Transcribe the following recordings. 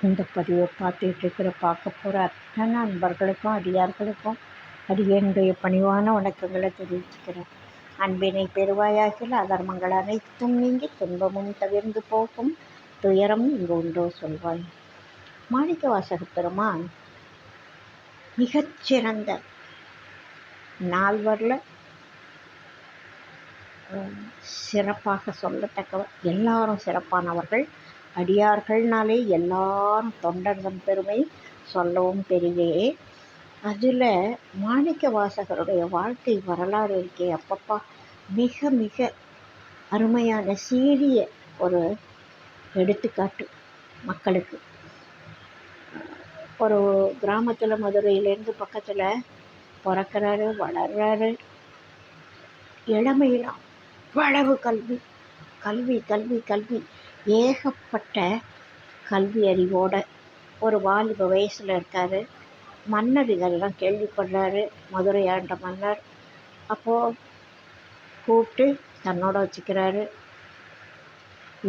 இந்த பதிவை பார்க்க போகிற அத்தனை நண்பர்களுக்கும் அடியார்களுக்கும் அடியேனுடைய பணிவான வணக்கங்களை தெரிவிச்சுக்கிறேன். அன்பினை பெருவாயாகில் அதர்மங்கள் அனைத்தும் நீங்கி துன்பமும் தவிர்ந்து போகும், துயரம் இங்கு உண்டோ சொல்வாய். மாணிக்க வாசக பெருமான் மிகச்சிறந்த நால்வரில் சிறப்பாக சொல்லத்தக்கவர். எல்லாரும் சிறப்பானவர்கள். அடியார்கள்னாலே எல்லாரும் தொண்டர்தம் பெருமை சொல்லவும் பெரிதே. அதில் மாணிக்க வாசகருடைய வாழ்க்கை வரலாறு இருக்கே அப்பப்பா, மிக மிக அருமையான சீரிய ஒரு எடுத்துக்காட்டு மக்களுக்கு. ஒரு கிராமத்தில் மதுரையிலேருந்து பக்கத்தில் பிறக்கிறாரு, வளர்றாரு. இளமையில் அவ்வளவு கல்வி கல்வி கல்வி கல்வி ஏகப்பட்ட கல்வி அறிவோட ஒரு வாலிப வயசில் இருக்கார். மன்னர் இதெல்லாம் கேள்விப்படுறாரு, மதுரை ஆண்ட மன்னர். அப்போது கூப்பிட்டு தன்னோட வச்சுக்கிறாரு.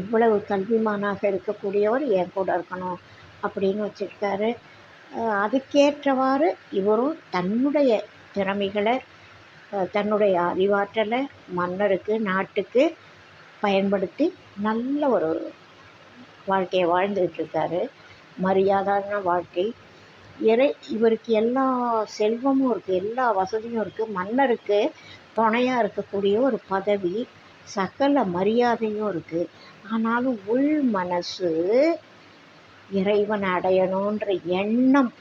இவ்வளவு கல்விமானாக இருக்கக்கூடியவர் என் கூட இருக்கணும் அப்படின்னு வச்சுருக்காரு. அதுக்கேற்றவாறு இவரும் தன்னுடைய திறமைகளை, தன்னுடைய அறிவாற்றலை மன்னருக்கு, நாட்டுக்கு பயன்படுத்தி நல்ல ஒரு வாழ்க்கையை வாழ்ந்துகிட்ருக்காரு. மரியாதையான வாழ்க்கை. இவருக்கு எல்லா செல்வமும் இருக்குது, எல்லா வசதியும் இருக்குது. மன்னருக்கு துணையாக இருக்கக்கூடிய ஒரு பதவி, சகல மரியாதையும் இருக்குது. ஆனாலும் உள் மனசு இறைவன் அடையணுன்ற எண்ணம்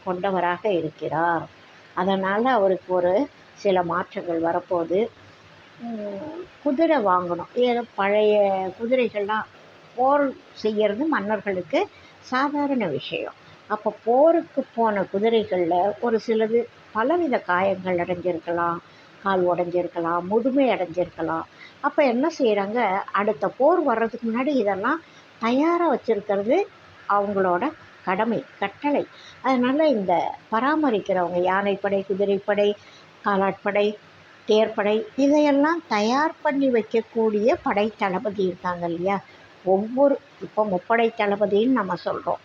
கொண்டவராக இருக்கிறார். அதனால் அவருக்கு ஒரு சில மாற்றங்கள் வரப்போகுது. குதிரை வாங்கணும். ஏதோ பழைய குதிரைகள்லாம் போர் செய்கிறது மன்னர்களுக்கு சாதாரண விஷயம். அப்போ போருக்கு போன குதிரைகளில் ஒரு சிலது பலவித காயங்கள் அடைஞ்சிருக்கலாம், கால் உடைஞ்சிருக்கலாம், முதுமை அடைஞ்சிருக்கலாம். அப்போ என்ன செய்கிறாங்க, அடுத்த போர் வர்றதுக்கு முன்னாடி இதெல்லாம் தயாராக வச்சுருக்கிறது அவங்களோட கடமை, கட்டளை. அதனால் இந்த பராமரிக்கிறவங்க, யானைப்படை, குதிரைப்படை, காலாட்படை, தேர்ப்படை, இதையெல்லாம் தயார் பண்ணி வைக்கக்கூடிய படை தளபதி இருக்காங்க இல்லையா. இப்போ முப்படை தளபதின்னு நம்ம சொல்கிறோம்.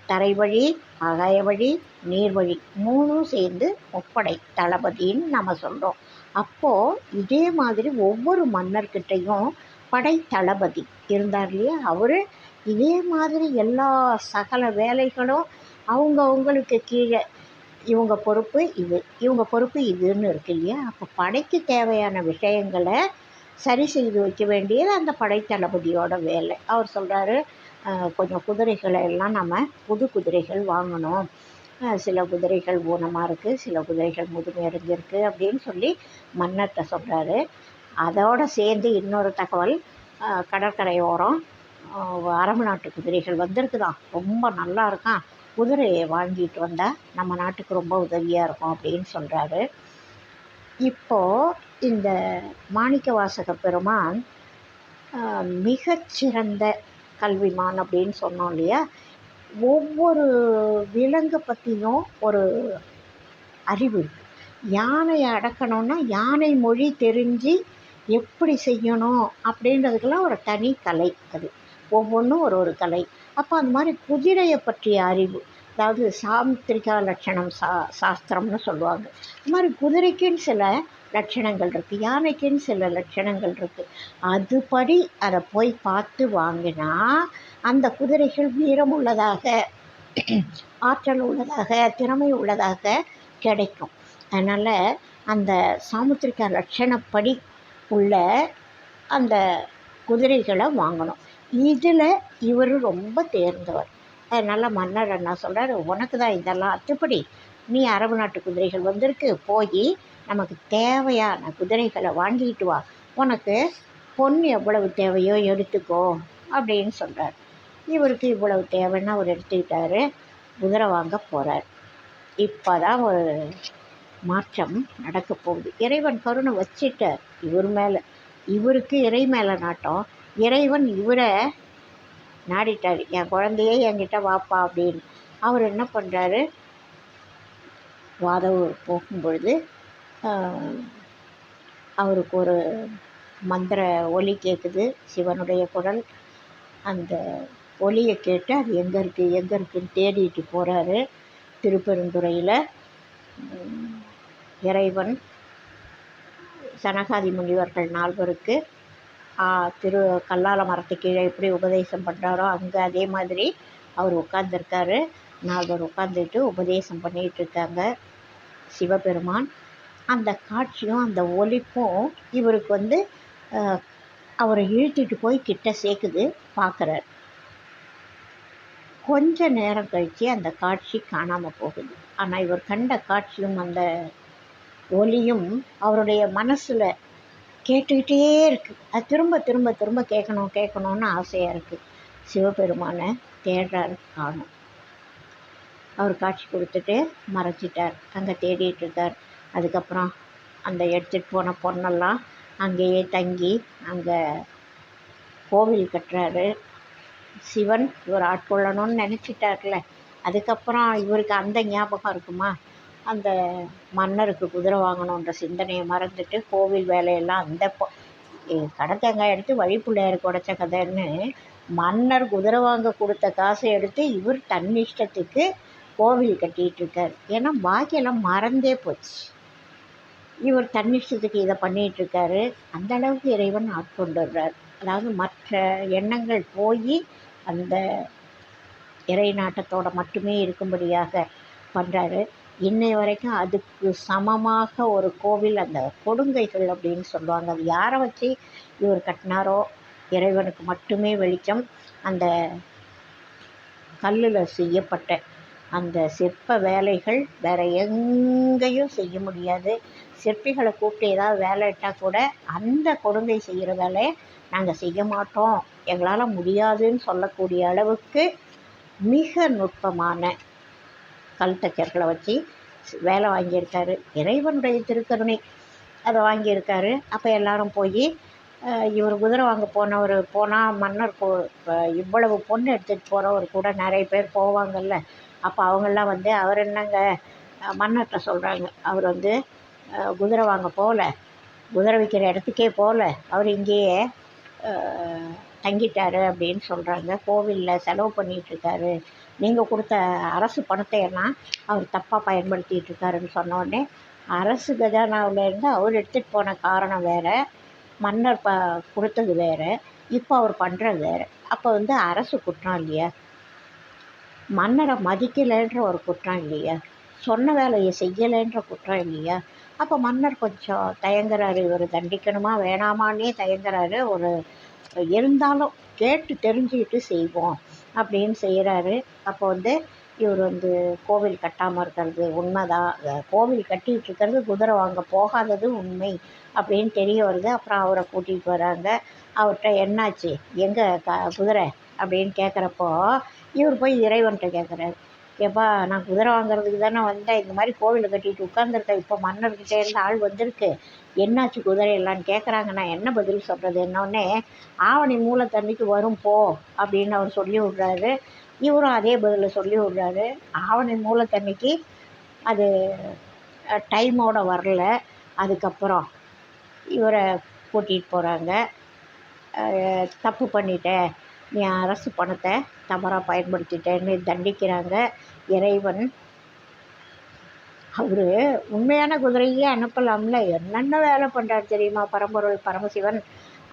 தரை வழி, ஆகாய வழி, நீர் வழி, மூணும் சேர்ந்து முப்படை தளபதின்னு நம்ம சொல்கிறோம். அப்போது இதே மாதிரி ஒவ்வொரு மன்னர்கிட்டையும் படை தளபதி இருந்தார் இல்லையா. அவர் இதே மாதிரி எல்லா சகல வேலைகளும் அவங்களுக்கு கீழே இவங்க பொறுப்பு இது, இவங்க பொறுப்பு இதுன்னு இருக்கு இல்லையா. அப்போ படைக்கு தேவையான விஷயங்களை சரி செய்து வைக்க வேண்டியது அந்த படைத்தளபதியோட வேலை. அவர் சொல்கிறாரு, கொஞ்சம் குதிரைகளை எல்லாம் நம்ம புது குதிரைகள் வாங்கணும். சில குதிரைகள் ஊனமாக இருக்குது, சில குதிரைகள் முதுமை அடைஞ்சிருக்கு அப்படின்னு சொல்லி மன்னர்கிட்ட சொல்கிறாரு. அதோடு சேர்ந்து இன்னொரு தகவல், கடற்கரையோரம் அரபு நாட்டு குதிரைகள் வந்திருக்குதான், ரொம்ப நல்லா இருக்கான், குதிரையை வாங்கிட்டு வந்தால் நம்ம நாட்டுக்கு ரொம்ப உதவியாக இருக்கும் அப்படின்னு சொல்கிறாரு. இப்போது இந்த மாணிக்க வாசக பெருமான் மிகச்சிறந்த கல்விமான் அப்படின்னு சொன்னோம் இல்லையா. ஒவ்வொரு விலங்கை பற்றியும் ஒரு அறிவு இருக்குது. யானையை அடக்கணும்னா யானை மொழி தெரிஞ்சு எப்படி செய்யணும் அப்படின்றதுக்கெல்லாம் ஒரு தனி கலை. அது ஒவ்வொன்றும் ஒரு ஒரு கலை. அப்போ அந்த மாதிரி குதிரையை பற்றிய அறிவு, அதாவது சாமுத்திரிகா லட்சணம் சாஸ்திரம்னு சொல்லுவாங்க. இந்த மாதிரி குதிரைக்குன்னு சில லட்சணங்கள் இருக்குது, யானைக்குன்னு சில லட்சணங்கள் இருக்குது. அதுபடி அதை போய் பார்த்து வாங்கினா அந்த குதிரைகள் வீரம் உள்ளதாக, ஆற்றல் உள்ளதாக, திறமை உள்ளதாக கிடைக்கும். அதனால் அந்த சாமுத்திரிகா லட்சணப்படி உள்ள அந்த குதிரைகளை வாங்கணும். இதில் இவர் ரொம்ப தேர்ந்தவர். அதனால் மன்னர் என்ன சொல்கிறார், உனக்கு தான் இதெல்லாம் அத்துப்படி, நீ அரபு நாட்டு குதிரைகள் வந்திருக்கு, போய் நமக்கு தேவையான குதிரைகளை வாங்கிட்டு வா, உனக்கு பொன் எவ்வளவு தேவையோ எடுத்துக்கோ அப்படின்னு சொல்கிறார். இவருக்கு இவ்வளவு தேவைன்னா அவர் எடுத்துக்கிட்டாரு, குதிரை வாங்க போகிறார். இப்போ தான் ஒரு மாற்றம் நடக்க போகுது. இறைவன் கருணை வச்சிட்டார் இவர் மேலே. இவருக்கு இறை மேலே நாட்டம். இறைவன் இவரை நாடிட்டார், என் குழந்தையே என்கிட்ட வாப்பா அப்படின்னு. அவர் என்ன பண்ணுறாரு, வாதவூர் போகும்பொழுது அவருக்கு ஒரு மந்திர ஒலி கேட்குது, சிவனுடைய குரல். அந்த ஒலியை கேட்டு அது எங்கே இருக்குன்னு தேடிட்டு போகிறாரு. திருப்பெருந்துறையில் இறைவன் சனகாதி முனிவர்கள் 4 பேருக்கு கல்லால மரத்துக்கு கீழே எப்படி உபதேசம் பண்ணுறாரோ அங்கே அதே மாதிரி அவர் உட்காந்துருக்காரு. 4 பேர் உட்காந்துட்டு உபதேசம் பண்ணிகிட்ருக்காங்க சிவபெருமான். அந்த காட்சியும் அந்த ஒலிப்பும் இவருக்கு அவரை இழுத்துட்டு போய் கிட்ட சேர்க்குது. பார்க்குறார். கொஞ்ச நேரம் கழித்து அந்த காட்சி காணாமல் போகுது. ஆனால் இவர் கண்ட காட்சியும் அந்த ஒலியும் அவருடைய மனசில் கேட்டுக்கிட்டே இருக்குது. அது திரும்ப திரும்ப திரும்ப கேட்கணுன்னு ஆசையாக இருக்குது. சிவபெருமானை தேடுறாரு, காணும். அவர் காட்சி கொடுத்துட்டு மறைச்சிட்டார். அங்கே தேடிட்டுருக்கார். அதுக்கப்புறம் அந்த எடுத்துகிட்டு போன பொண்ணெல்லாம் அங்கேயே தங்கி அங்கே கோவில் கட்டுறாரு. சிவன் இவர் ஆட்கொள்ளணும்னு நினச்சிட்டார்ல. அதுக்கப்புறம் இவருக்கு அந்த ஞாபகம் இருக்குமா? அந்த மன்னருக்கு குதிரை வாங்கணுன்ற சிந்தனையை மறந்துட்டு கோவில் வேலையெல்லாம் அந்த கடத்தங்காய் எடுத்து வழிப்பிள்ளையாருக்கு உடைச்ச கதைன்னு மன்னர் குதிரை வாங்க கொடுத்த காசை எடுத்து இவர் தன்னிஷ்டத்துக்கு கோவில் கட்டிகிட்ருக்கார். ஏன்னா பாக்கியெல்லாம் மறந்தே போச்சு. இவர் தன்னிஷ்டத்துக்கு இதை பண்ணிகிட்ருக்காரு. அந்த அளவுக்கு இறைவன் ஆட்கொண்டுடுறார். அதாவது மற்ற எண்ணங்கள் போய் அந்த இறை நாட்டத்தோடு மட்டுமே இருக்கும்படியாக பண்ணுறாரு. இன்னை வரைக்கும் அதுக்கு சமமாக ஒரு கோவில் அந்த கொடுங்கைகள் அப்படின்னு சொல்லுவாங்க. அது யாரை வச்சு இவர் கட்டினாரோ இறைவனுக்கு மட்டுமே வெளிச்சம். அந்த கல்லில் செய்யப்பட்ட அந்த சிற்ப வேலைகள் வேறு எங்கேயும் செய்ய முடியாது. சிற்பிகளை கூப்பிட்டு ஏதாவது வேலை இட்டால் கூட அந்த கொடுங்கை செய்கிற வேலையை நாங்கள் செய்ய மாட்டோம், எங்களால் முடியாதுன்னு சொல்லக்கூடிய அளவுக்கு மிக நுட்பமான கல் தச்சர்களை வச்சு வேலை வாங்கியிருக்காரு. இறைவனுடைய திருக்கருணை அதை வாங்கியிருக்காரு. அப்போ எல்லாரும் போய் இவர் குதிரை வாங்க போனால் மன்னர் இவ்வளவு பொண்ணு எடுத்துகிட்டு போகிறவர் கூட நிறைய பேர் போவாங்கல்ல. அப்போ அவங்கெல்லாம் அவர் என்னங்க மன்னர்கிட்ட சொல்கிறாங்க, அவர் குதிரை வாங்க போகல, குதிரை விற்கிற இடத்துக்கே போகல, அவர் இங்கேயே தங்கிட்டாரு அப்படின்னு சொல்கிறாங்க. கோவிலில் செலவு பண்ணிகிட்ருக்காரு, நீங்கள் கொடுத்த அரசு பணத்தை எல்லாம் அவர் தப்பாக பயன்படுத்திகிட்ருக்காருன்னு சொன்னோடனே அரசு கஜானாவிலேருந்து அவர் எடுத்துகிட்டு போன காரணம் வேறு, மன்னர் கொடுத்தது வேறு, இப்போ அவர் பண்ணுறது வேறு. அப்போ அரசு குற்றம் இல்லையா? மன்னரை மதிக்கலைன்ற ஒரு குற்றம் இல்லையா? சொன்ன வேலையை செய்யலைன்ற குற்றம் இல்லையா? அப்போ மன்னர் கொஞ்சம் தயங்குறாரு, இவர் தண்டிக்கணுமா வேணாமான்னே தயங்குறாரு. இருந்தாலும் கேட்டு தெரிஞ்சுக்கிட்டு செய்வோம் அப்படின்னு செய்கிறாரு. அப்போ இவர் கோவில் கட்டாமல் இருக்கிறது உண்மைதான், கோவில் கட்டிகிட்டு இருக்கிறது குதிரை வாங்க போகாதது உண்மை அப்படின்னு தெரிய வருது. அப்புறம் அவரை கூட்டிகிட்டு வராங்க. அவர்கிட்ட என்னாச்சு, எங்கே குதிரை அப்படின்னு கேட்குறப்போ இவர் போய் இறைவன்கிட்ட கேட்குறாரு, ஏப்பா நான் குதிரை வாங்குறதுக்கு தானே வந்தேன், இந்த மாதிரி கோவிலை கட்டிட்டு உட்காந்துருக்கேன், இப்போ மன்னர்கிட்டே இருந்து ஆள் வந்திருக்கு, என்னாச்சு குதிரையெல்லான்னு கேட்குறாங்க, நான் என்ன பதில் சொல்கிறது? என்னொன்னே ஆவணி மூலத்தன்னைக்கு வரும் போ அப்படின்னு அவர் சொல்லி விட்றாரு. இவரும் அதே பதிலை சொல்லி விட்றாரு. ஆவணி மூலத்தன்னைக்கு அது டைமோடு வரல. அதுக்கப்புறம் இவரை கூட்டிகிட்டு போகிறாங்க. தப்பு பண்ணிட்டேன், நீ அரசு பணத்தை தவறாக பயன்படுத்திட்டேன்னு தண்டிக்கிறாங்க. இறைவன் அவர் உண்மையான குதிரையே அனுப்பலாம்ல, என்னென்ன வேலை பண்ணுறாரு தெரியுமா? பரம்பொருள் பரமசிவன்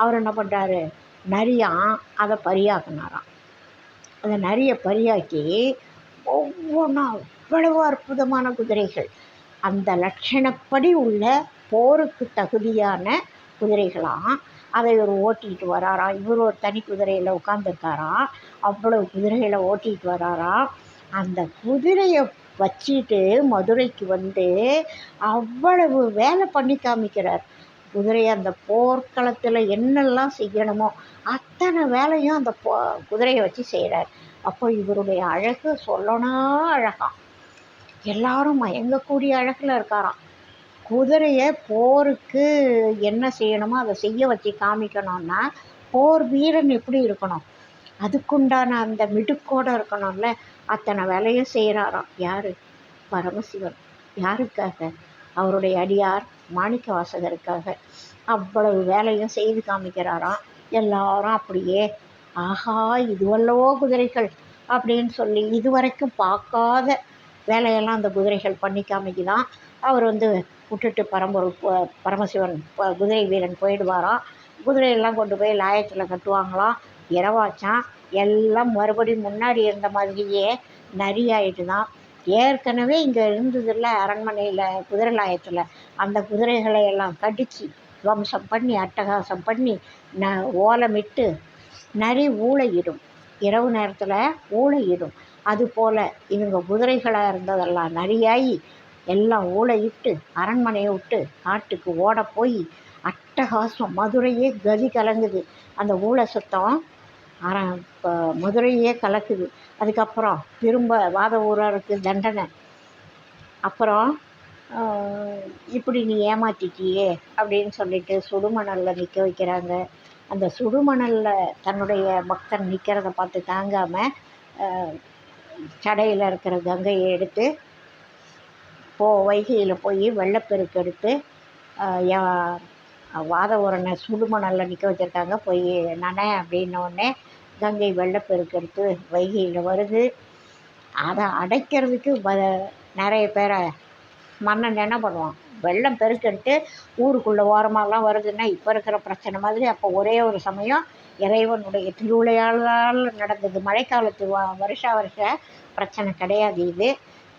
அவர் என்ன பண்ணுறாரு, நரியான் அதை பரியாக்குனாராம். அந்த நரியை பரியாக்கி ஒவ்வொன்றா அவ்வளவு அற்புதமான குதிரைகள், அந்த லட்சணப்படி உள்ள போருக்கு தகுதியான குதிரைகளாம். அதை இவர் ஓட்டிகிட்டு வராராம். இவர் ஒரு தனி குதிரையில் உட்காந்துருக்காராம். அவ்வளவு குதிரைகளை ஓட்டிகிட்டு வராராம். அந்த குதிரையை வச்சுட்டு மதுரைக்கு அவ்வளவு வேலை பண்ணி காமிக்கிறார். குதிரையை அந்த போர்க்களத்தில் என்னெல்லாம் செய்யணுமோ அத்தனை வேலையும் அந்த குதிரையை வச்சு செய்கிறார். அப்போ இவருடைய அழகு சொல்லனா அழகாம், எல்லாரும் மயங்கக்கூடிய அழகில் இருக்காராம். குதிரையை போருக்கு என்ன செய்யணுமோ அதை செய்ய வச்சு காமிக்கணும்னா போர் வீரன் எப்படி இருக்கணும், அதுக்குண்டான அந்த மிடுக்கோடு இருக்கணும்ல. அத்தனை வேலையும் செய்கிறாராம். யார்? பரமசிவன். யாருக்காக? அவருடைய அடியார் மாணிக்க வாசகருக்காக அவ்வளவு வேலையும் செய்து காமிக்கிறாராம். எல்லாரும் அப்படியே ஆஹா இதுவல்லவோ குதிரைகள் அப்படின்னு சொல்லி இதுவரைக்கும் பார்க்காத வேலையெல்லாம் அந்த குதிரைகள் பண்ணி காமிக்குதான். அவர் வந்து விட்டுட்டு பரமசிவன் குதிரை வீரன் போயிடுவாராம். குதிரையெல்லாம் கொண்டு போய் லாயத்தில் கட்டுவாங்களாம். இரவாச்சான் எல்லாம் மறுபடியும் முன்னாடி இருந்த மாதிரியே நரி ஆயிட்டுதான். ஏற்கனவே இங்கே இருந்ததில்ல அரண்மனையில் குதிரை லாயத்தில் அந்த குதிரைகளை எல்லாம் கடித்து துவம்சம் பண்ணி அட்டகாசம் பண்ணி ஓலமிட்டு நரி ஊளையிடும். இரவு நேரத்தில் ஊளையிடும். அதுபோல் இவங்க குதிரைகளாக இருந்ததெல்லாம் நரியாகி எல்லாம் ஊளையிட்டு அரண்மனையை விட்டு காட்டுக்கு ஓட போய் அட்டகாசம் மதுரையே கதி கலங்குது. அந்த ஊளை சுத்தம் மதுரையே கலக்குது. அதுக்கப்புறம் திரும்ப வாத ஊராருக்கு தண்டனை. அப்புறம் இப்படி நீ ஏமாற்றிட்டியே அப்படின்னு சொல்லிட்டு சுடுமணலில் நிற்க வைக்கிறாங்க. அந்த சுடுமணலில் தன்னுடைய பக்தன் நிற்கிறத பார்த்து தாங்காமல் சடையில் இருக்கிற கங்கையை எடுத்து வைகையில் போய் வெள்ளப்பெருக்கு எடுத்து வாத ஊரனை சுடுமணலில் நிற்க வச்சுருக்காங்க. போய் நனை அப்படின்னோடனே கங்கை வெள்ளப்பெருக்கு எடுத்து வைகையில் வருது. அதை அடைக்கிறதுக்கு நிறைய பேரை மன்னன் என்ன பண்ணுவான், வெள்ளம் பெருக்கெடுத்து ஊருக்குள்ளே ஓரமாகலாம் வருதுன்னா இப்போ இருக்கிற பிரச்சனை மாதிரி அப்போ ஒரே ஒரு சமயம் இறைவனுடைய திருவிளையாடலால் நடந்தது. மழைக்காலத்து வருஷா பிரச்சனை கிடையாது இது.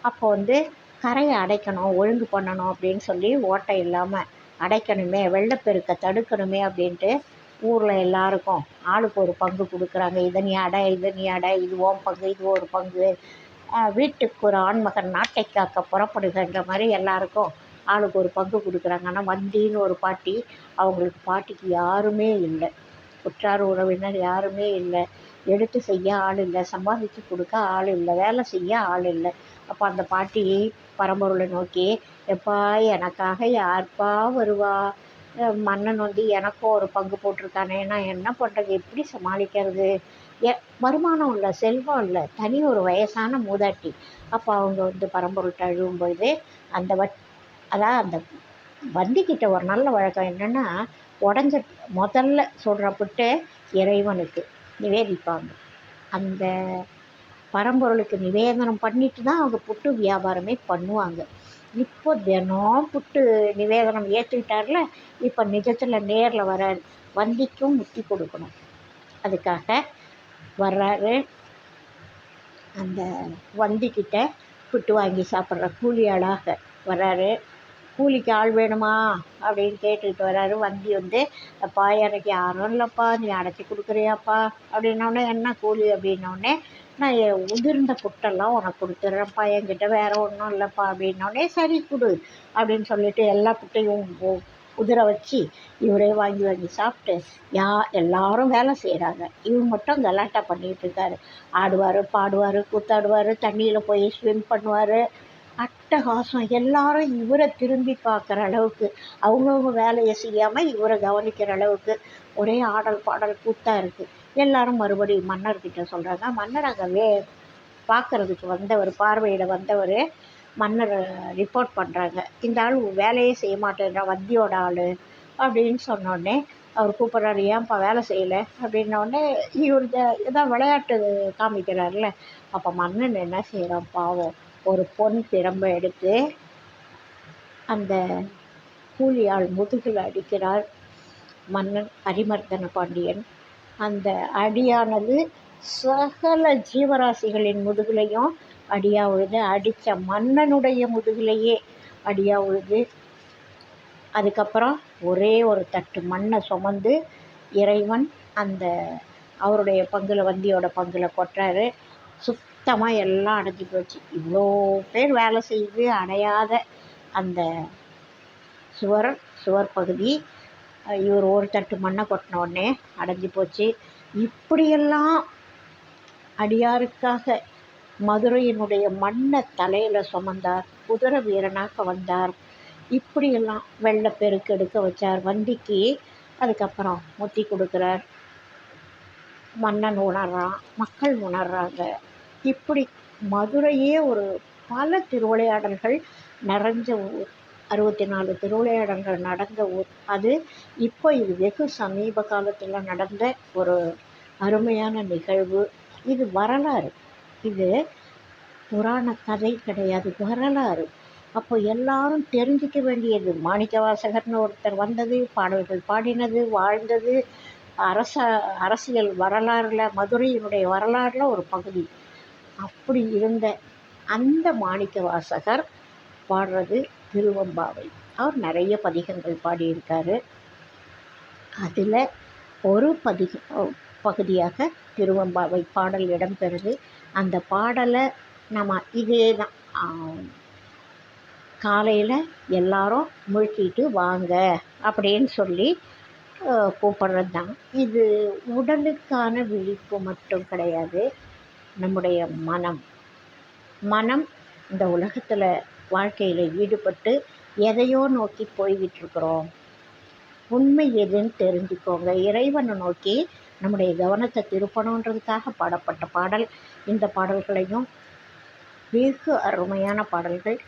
அப்போ வந்து கரையை அடைக்கணும், ஒழுங்கு பண்ணணும் அப்படின்னு சொல்லி ஓட்டை இல்லாமல் அடைக்கணுமே, வெள்ளப்பெருக்கை தடுக்கணுமே அப்படின்ட்டு ஊரில் எல்லாருக்கும் ஆளுக்கு ஒரு பங்கு கொடுக்குறாங்க. இதை நீ அடை, இதை நீ அடை, இது ஓம் பங்கு, இது ஒரு பங்கு. வீட்டுக்கு ஒரு ஆண்மகன் நாட்டை காக்க புறப்படுகின்ற மாதிரி எல்லாருக்கும் ஆளுக்கு ஒரு பங்கு கொடுக்குறாங்க. ஆனால் வந்தின்னு ஒரு பாட்டி, அவங்களுக்கு பாட்டிக்கு யாருமே இல்லை, உற்றார் உறவினர் யாருமே இல்லை, எடுத்து செய்ய ஆள் இல்லை, சம்பாதிச்சு கொடுக்க ஆள் இல்லை, வேலை செய்ய ஆள் இல்லை. அப்போ அந்த பாட்டி பரம்பொருளை நோக்கி, எப்பா எனக்காக யார்ப்பா வருவா, மன்னன் வந்து எனக்கும் ஒரு பங்கு போட்டிருக்கானே, நான் என்ன பண்ணுறது, எப்படி சமாளிக்கிறது, வருமானம் இல்லை, செல்வம் இல்லை, தனி ஒரு வயசான மூதாட்டி. அப்போ அவங்க வந்து பரம்பொருள்கிட்ட அழுவும்போது அந்த அந்த வந்திக்கிட்ட ஒரு நல்ல வழக்கம் என்னென்னா, உடஞ்ச முதல்ல சொல்கிறப்பட்டு இறைவனுக்கு நிவேதிப்பாங்க. அந்த பரம்பொருளுக்கு நிவேதனம் பண்ணிட்டு தான் அவங்க புட்டு வியாபாரமே பண்ணுவாங்க. இப்போ தினம் புட்டு நிவேதனம் ஏற்றுக்கிட்டார்ல, இப்போ நிஜத்தில் நேரில் வராரு. வந்திக்கும் முத்தி கொடுக்கணும், அதுக்காக வர்றாரு. அந்த வந்திக்கிட்ட புட்டு வாங்கி சாப்பிட்ற கூலியாளாக வர்றாரு. கூலிக்கு ஆள் வேணுமா அப்படின்னு கேட்டுக்கிட்டு வர்றாரு. வந்தி வந்து, அப்பா எனக்கு யாரும் இல்லைப்பா, நீ அடைச்சி கொடுக்குறியாப்பா அப்படின்னோடனே, என்ன கூலி அப்படின்னோடனே, நான் உதிர்ந்த புட்டெல்லாம் உனக்கு கொடுத்துட்றேன்ப்பா, என்கிட்ட வேறு ஒன்றும் இல்லைப்பா அப்படின்னோடனே, சரி கொடு அப்படின்னு சொல்லிட்டு எல்லா புட்டையும் உதிர வச்சு இவரே வாங்கி வாங்கி சாப்பிட்டு எல்லாரும் வேலை செய்கிறாங்க. இவர் மட்டும் கலாட்டா பண்ணிகிட்டு இருக்காரு. ஆடுவார், பாடுவார், கூத்தாடுவார், தண்ணியில் போய் ஸ்விம் பண்ணுவார். அட்டகாசம். எல்லாரும் இவரை திரும்பி பார்க்குற அளவுக்கு, அவங்கவுங்க வேலையை செய்யாமல் இவரை கவனிக்கிற அளவுக்கு ஒரே ஆடல் பாடல் கூத்தாக இருக்குது. எல்லாரும் மறுபடியும் மன்னர்கிட்ட சொல்கிறாங்க. மன்னர் அங்கே பார்க்குறதுக்கு வந்தவர், பார்வையிட வந்தவர் மன்னர் ரிப்போர்ட் பண்ணுறாங்க. இந்த ஆள் வேலையே செய்ய மாட்டேன்றா, வந்தியோட ஆள் அப்படின்னு சொன்னோடனே அவர் கூப்பிட்றாரு, ஏன்ப்பா வேலை செய்யலை அப்படின்னோடனே இவர் இதான் விளையாட்டு காமிக்கிறார்ல. அப்போ மன்னன் என்ன செய்கிறான் பாவம், ஒரு பொன் பிரம்பை எடுத்து அந்த கூலி ஆள் முதுகில் அடிக்கிறார் மன்னன் அரிமர்தன பாண்டியன். அந்த அடியானது சகல ஜீவராசிகளின் முதுகிலையும் அடியா உழுது, அடித்த மன்னனுடைய முதுகிலேயே அடியா உழுது. அதுக்கப்புறம் ஒரே ஒரு தட்டு மண்ணை சுமந்து இறைவன் அந்த அவருடைய பங்கில், வந்தியோட பங்கில் கொட்டுறாரு. சுத்தமாக எல்லாம் அடைஞ்சி போச்சு. இவ்வளோ பேர் வேலை செய்து அடையாத அந்த சுவர் பகுதி இவர் ஒரு தட்டு மண்ணை கொட்டின உடனே அடைஞ்சி போச்சு. இப்படியெல்லாம் அடியாருக்காக மதுரையினுடைய மண்ணை தலையில் சுமந்தார், குதிரை வீரனாக வந்தார். இப்படியெல்லாம் வெள்ளப்பெருக்கு எடுக்க வச்சார் வந்திக்கு. அதுக்கப்புறம் முத்தி கொடுக்குறார். மன்னன் உணர்றான், மக்கள் உணர்றாங்க. இப்படி மதுரையே ஒரு பல திருவிளையாடல்கள் நிறைஞ்ச ஊர், 64 திருவிளையாடல்கள் நடந்த ஊர் அது. இப்போ இது வெகு சமீப காலத்தில் நடந்த ஒரு அருமையான நிகழ்வு. இது வரலாறு. இது புராண கதை கிடையாது, வரலாறு. அப்போ எல்லாரும் தெரிஞ்சிக்க வேண்டியது. மாணிக்கவாசகர்னு ஒருத்தர் வந்தது, பாடல்கள் பாடினது, வாழ்ந்தது, அரசியல் வரலாறுல, மதுரையினுடைய வரலாறுல ஒரு பகுதி. அப்படி இருந்த அந்த மாணிக்கவாசகர் பாடுறது திருவெம்பாவை. அவர் நிறைய பதிகங்கள் பாடியிருக்காரு. அதில் ஒரு பகுதியாக திருவெம்பாவை பாடல் இடம்பெறுது. அந்த பாடலை நம்ம இதே தான் காலையில் எல்லாரும் முழுக்கிட்டு வாங்க அப்படின்னு சொல்லி கூப்பிட்றது தான். இது உடலுக்கான விழிப்பு மட்டும் கிடையாது. நம்முடைய மனம் இந்த உலகத்தில் வாழ்க்கையில் ஈடுபட்டு எதையோ நோக்கி போய்கிட்டுருக்குறோம். உண்மை எதுன்னு தெரிஞ்சுக்கோங்க. இறைவனை நோக்கி நம்முடைய கவனத்தை திருப்பணுன்றதுக்காக பாடப்பட்ட பாடல். இந்த பாடல்களையும் வெகு அருமையான பாடல்கள்.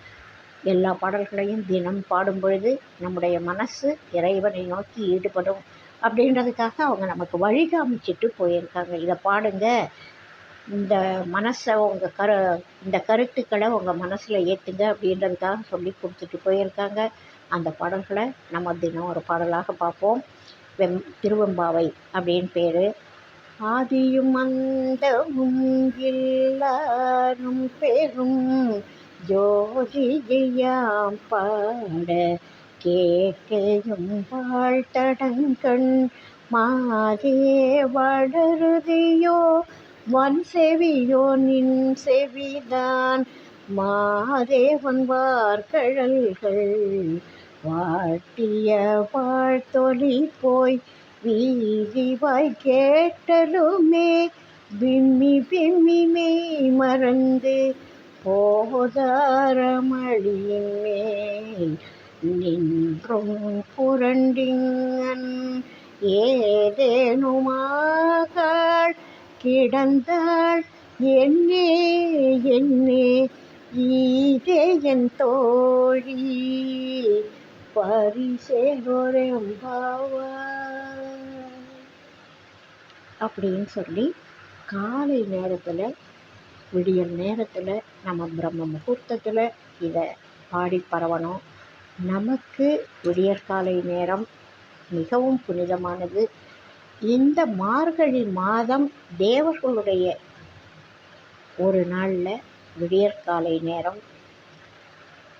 எல்லா பாடல்களையும் தினம் பாடும் பொழுது நம்முடைய மனசு இறைவனை நோக்கி ஈடுபடும் அப்படின்றதுக்காக அவங்க நமக்கு வழிகாமிச்சிட்டு போயிருக்காங்க. இதை பாடுங்க, இந்த மனசை இந்த கருத்துக்களை உங்கள் மனசில் ஏற்றுங்க அப்படின்றதுக்காக சொல்லி கொடுத்துட்டு போயிருக்காங்க. அந்த பாடல்களை நம்ம தினம் ஒரு பாடலாக பார்ப்போம். திருவெம்பாவை அப்படின்னு பேர். ஆதியும் அந்தமும் எல்லாரும் பெரும் ஜோதியாம் பாட கேட்கையும் வாழ்த்தடங்கண் மாதே வளருதியோ வன் செவியோ நின் செவிதான் மாதேவன் வார்கழல்கள் வாழ்த்திய வாழ்த்தொலி போய் வீதிவாய் கேட்டலுமே விம்மி மெய் மறந்து போதாரமளியின் மேல் நின்றும் புரண்டிங்கன் ஏதேனுமாகாள் கிடந்தாள் என்னே ஈதே என் தோழி பரிசேலோரெம்பாவா அப்படின்னு சொல்லி காலை நேரத்தில், விடியல் நேரத்தில், நம்ம பிரம்ம முகூர்த்தத்தில் இதை பாடி பரவணும். நமக்கு விடியற்காலை நேரம் மிகவும் புனிதமானது. இந்த மார்கழி மாதம் தேவர்களுடைய ஒரு நாளில் விடியற்காலை நேரம்.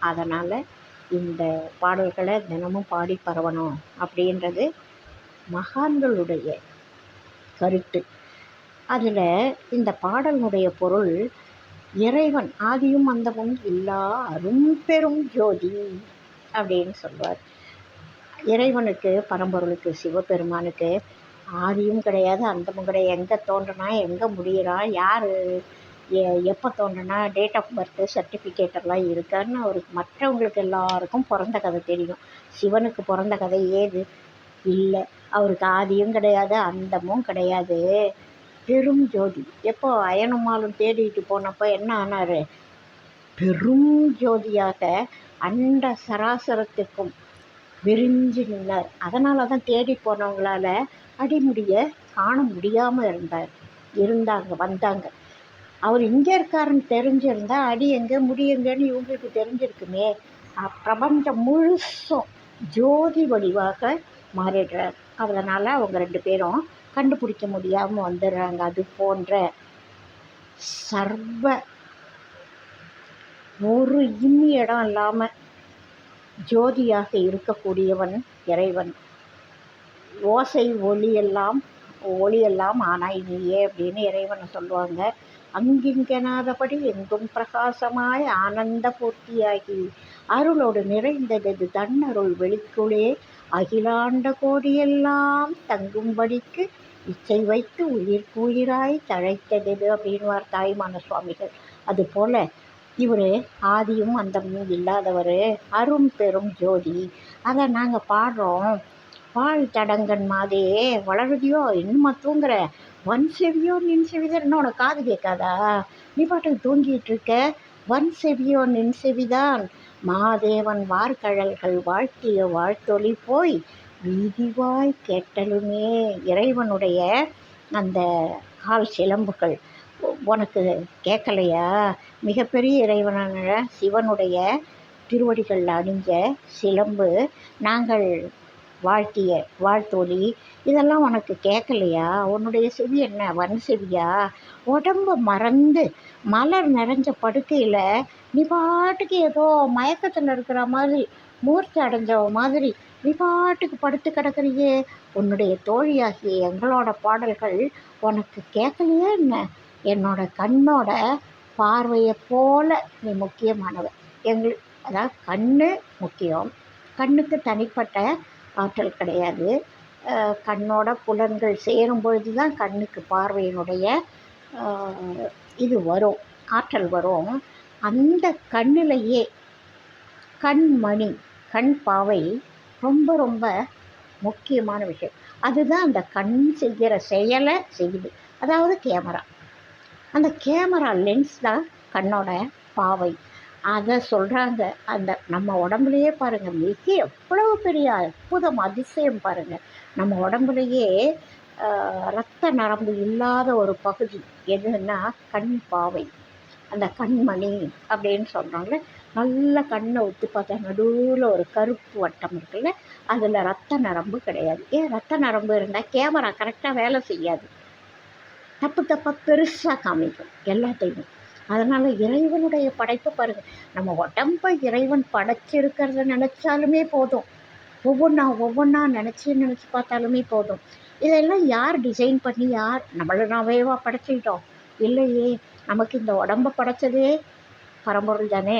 அதனால் இந்த பாடல்களை தினமும் பாடி பரவணும் அப்படின்றது மகான்களுடைய கருத்து. அதில் இந்த பாடலுடைய பொருள், இறைவன் ஆதியும் அந்தமும் இல்லா அரும்பெரும் ஜோதி அப்படின்னு சொல்வார். இறைவனுக்கு, பரம்பொருளுக்கு, சிவபெருமானுக்கு ஆதியும் கிடையாது, அந்தமும் கிடையாது. எங்கே தோன்றினா எங்கே முடிகிறான், யார் எப்போ தோன்றினா, டேட் ஆஃப் பர்த்து சர்டிஃபிகேட்டெல்லாம் இருக்கான்னு அவருக்கு, மற்றவங்களுக்கு எல்லாருக்கும் பிறந்த கதை தெரியும். சிவனுக்கு பிறந்த கதை ஏது இல்லை. அவருக்கு ஆதியும் கிடையாது, அந்தமும் கிடையாது. பெரும் ஜோதி. எப்போ அயனுமாலும் தேடிட்டு போனப்போ என்ன ஆனார்? பெரும் ஜோதியாக அண்ட சராசரத்துக்கும் விரிஞ்சு நின்றார். அதனால தான் தேடி போனவங்களால அடிமுடிய காண முடியாமல் வந்தாங்க. அவர் இங்கே இருக்காருன்னு தெரிஞ்சிருந்தா அடி எங்கே முடி எங்கேன்னு இவங்களுக்கு தெரிஞ்சிருக்குமே. பிரபஞ்சம் முழுசும் ஜோதி வடிவாக மாறிடுறார். அதனால் அவங்க 2 பேரும் கண்டுபிடிக்க முடியாமல் வந்துடுறாங்க. அது போன்ற சர்வ ஒரு இம்மி இடம் இல்லாமல் ஜோதியாக இருக்கக்கூடியவன் இறைவன். ஓசை ஒளியெல்லாம் ஆனாய் நீயே அப்படின்னு இறைவனை சொல்லுவாங்க. அங்கிங்கெனாதபடி எங்கும் பிரகாசமாய் ஆனந்த பூர்த்தியாகி அருளோடு நிறைந்தது தன்னருள் வெளிக்குளே அகிலாண்ட கோடியெல்லாம் தங்கும்படிக்கு இச்சை வைத்து உயிராய் தழைத்தது அப்படின்வார் தாய்மான சுவாமிகள். அதுபோல் இவர் ஆதியும் அந்தமும் இல்லாதவர், அரும் பெரும் ஜோதி. அதை நாங்கள் பாடுறோம். வாழ்த்தடங்கன் மாதிரியே வளருதியோ, இன்னுமா தூங்குற, வன் செவியோ நின் செவிதான். இன்னும் உனக்கு காது கேட்காதா? நீ பாட்டுக்கு தூங்கிட்டு இருக்க. வன் செவியோ நின் செவிதான் மாதேவன் வார்கழல்கள் வாழ்த்திய வாழ்த்தொலி போய் வீதிவாய் கேட்டலுமே. இறைவனுடைய அந்த கால் சிலம்புகள் உனக்கு கேட்கலையா? மிகப்பெரிய இறைவனான சிவனுடைய திருவடிகளில் அணிஞ்ச சிலம்பு, நாங்கள் வாழ்த்திய வாழ்த்தொலி, இதெல்லாம் உனக்கு கேட்கலையா? உன்னுடைய செவி என்ன வன் செவியா? உடம்ப மறந்து மலர் நிறைஞ்ச படுக்கையில் நீ பாட்டுக்கு ஏதோ மயக்கத்தில் இருக்கிற மாதிரி, மூர்த்தி அடைஞ்ச மாதிரி நீ பாட்டுக்கு படுத்து கிடக்குறியே. உன்னுடைய தோழியாகிய எங்களோட பாடல்கள் உனக்கு கேட்கலையா என்ன? என்னோட கண்ணோட பார்வையை போல நீ முக்கியமானவ. அதாவது கண்ணு முக்கியம். கண்ணுக்கு தனிப்பட்ட ஆற்றல் கிடையாது. கண்ணோட புலன்கள் சேரும் பொழுது தான் கண்ணுக்கு பார்வையினுடைய இது வரும், ஆற்றல் வரும். அந்த கண்ணிலேயே கண்மணி, கண் பாவை ரொம்ப ரொம்ப முக்கியமான விஷயம். அதுதான் அந்த கண் செய்கிற செயலை செய்யுது. அதாவது கேமரா, அந்த கேமரா லென்ஸ் தான் கண்ணோட பாவை. அதை சொல்கிறாங்க. அந்த நம்ம உடம்புலையே பாருங்கள், மிக எவ்வளவு பெரிய அற்புதம், அதிசயம் பாருங்கள். நம்ம உடம்புலையே இரத்த நரம்பு இல்லாத ஒரு பகுதி எதுன்னா கண் பாவை, அந்த கண்மணி அப்படின்னு சொல்கிறாங்க. நல்ல கண்ணை ஒத்து பார்த்தா நடுவில் ஒரு கருப்பு வட்டம் இருக்குல்ல, அதில் இரத்த நரம்பு கிடையாது. ஏன் இரத்த நரம்பு இருந்தால் கேமரா கரெக்டாக வேலை செய்யாது, தப்பாக பெருசாக காமிக்கும் எல்லாத்தையும். அதனால் இறைவனுடைய படைப்பு பாருங்கள். நம்ம உடம்பை இறைவன் படைச்சிருக்கிறத நினச்சாலுமே போதும், ஒவ்வொன்றா நினச்சி பார்த்தாலுமே போதும். இதெல்லாம் யார் டிசைன் பண்ணி, யார் நாவேவா படைச்சிக்கிட்டோம்? இல்லையே, நமக்கு இந்த உடம்பை படைச்சதே பரம்பொருள் தானே.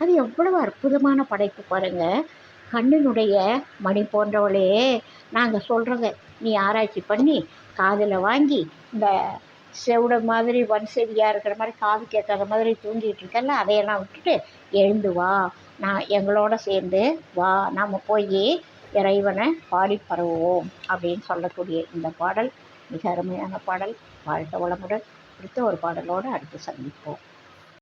அது எவ்வளவு அற்புதமான படைப்பு பாருங்கள். கண்ணினுடைய மணி போன்றவளே, நாங்கள் சொல்கிறத நீ ஆராய்ச்சி பண்ணி காதில் வாங்கி, இந்த செவிட மாதிரி வன் செவியாக இருக்கிற மாதிரி காது கேட்காத மாதிரி தூங்கிட்டு இருக்கல, அதையெல்லாம் விட்டுட்டு எழுந்து வா, நான் எங்களோட சேர்ந்து வா, நாம் போய் இறைவனை பாடி பரவுவோம் அப்படின்னு சொல்லக்கூடிய இந்த பாடல் மிக அருமையான பாடல். வாழ்க வளமுடன். அடுத்த ஒரு பாடலோடு அடுத்து சந்திப்போம்.